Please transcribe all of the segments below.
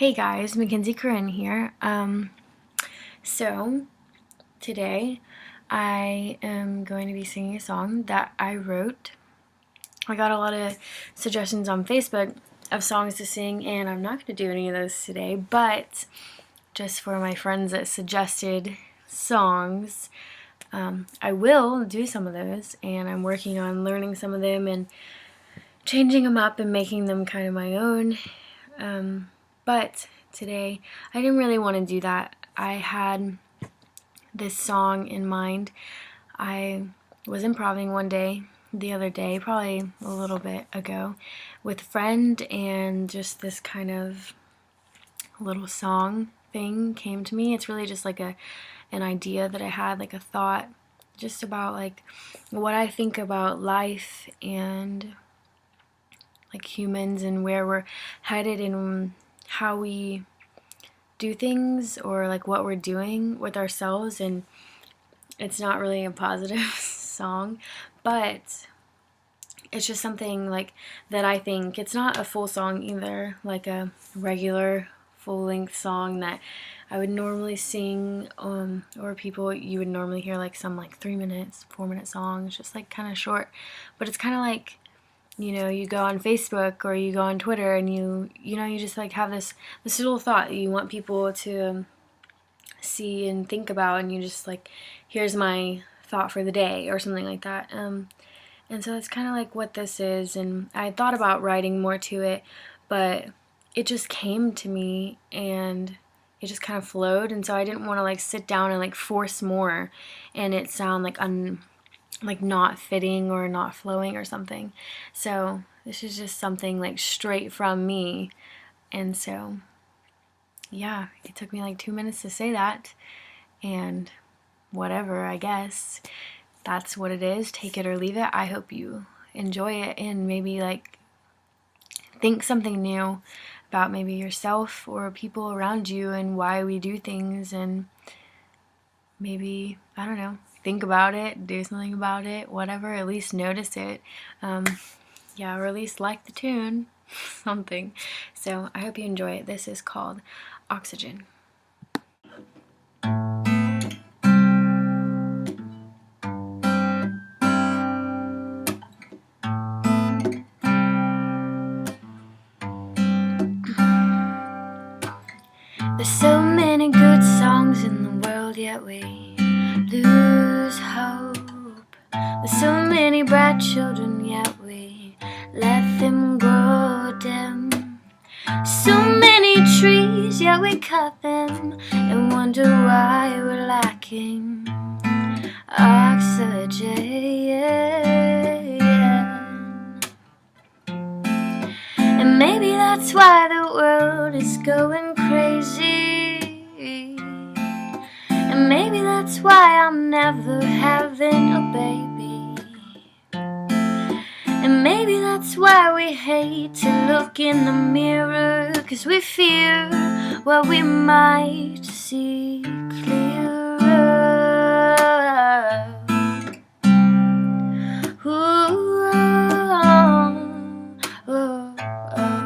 Hey guys, Mackenzie Korryn here. So today I am going to be singing a song that I wrote. I got a lot of suggestions on Facebook of songs to sing, and I'm not going to do any of those today, but just for my friends that suggested songs, I will do some of those, and I'm working on learning some of them and changing them up and making them kind of my own. But today, I didn't really want to do that. I had this song in mind. I was improvising one day, the other day, probably a little bit ago, with a friend, and just this kind of little song thing came to me. It's really just like an idea that I had, like a thought, just about like what I think about life and like humans and where we're headed and how we do things, or like what we're doing with ourselves. And it's not really a positive song, but it's just something like that I think. It's not a full song either, like a regular full-length song that I would normally sing, or people you would normally hear, like some like 3 minutes, 4-minute songs, just like kind of short. But it's kind of like, you know, you go on Facebook or you go on Twitter and you just like have this little thought that you want people to see and think about, and you just like, here's my thought for the day or something like that. And so that's kind of like what this is. And I thought about writing more to it, but it just came to me and it just kind of flowed. And so I didn't want to like sit down and like force more and it sound like not fitting or not flowing or something. So this is just something like straight from me. And so yeah, it took me like 2 minutes to say that, and whatever, I guess that's what it is. Take it or leave it. I hope you enjoy it and maybe like think something new about maybe yourself or people around you and why we do things, and maybe, I don't know, think about it, do something about it, whatever, at least notice it. Yeah, or at least like the tune, something. So I hope you enjoy it. This is called Oxygen. There's so many good songs in the world, yet we lose hope. There's so many bright children, yet we let them grow dim. So many trees, yet we cut them and wonder why we're lacking oxygen. And maybe that's why the world is going crazy, and maybe that's why I'm never having a baby, and maybe that's why we hate to look in the mirror, 'cause we fear what we might see clearer. Ooh, oh, oh, oh.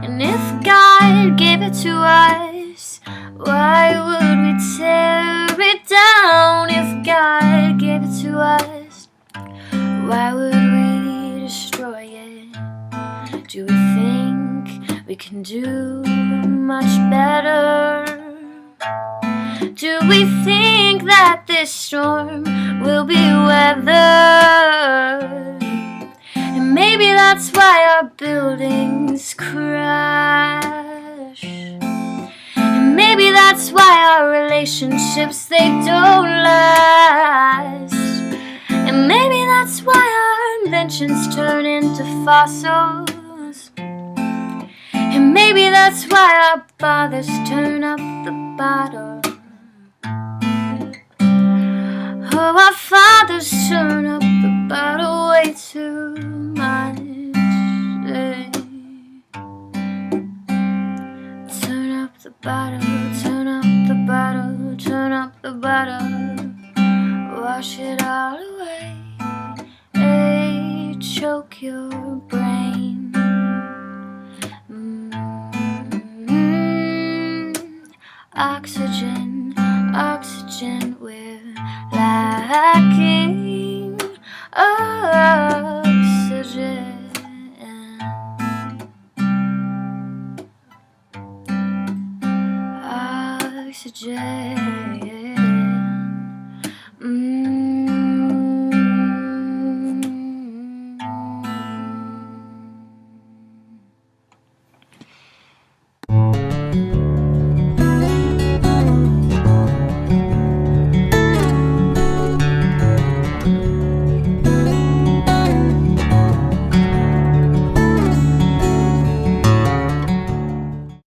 And if God gave it to us, why would we tear it down? If God gave it to us, why would we destroy it? Do we think we can do much better? Do we think that this storm will be weathered? And maybe that's why our buildings crash, and maybe that's why our relationships, they don't last, and maybe that's why our inventions turn into fossils, and maybe that's why our fathers turn up the bottle. Oh, our fathers turn up the bottle way too much. Turn up the bottle, turn up the bottle, turn up the bottle, wash it all away. Hey, choke your brain. Oxygen, oxygen, we're lacking.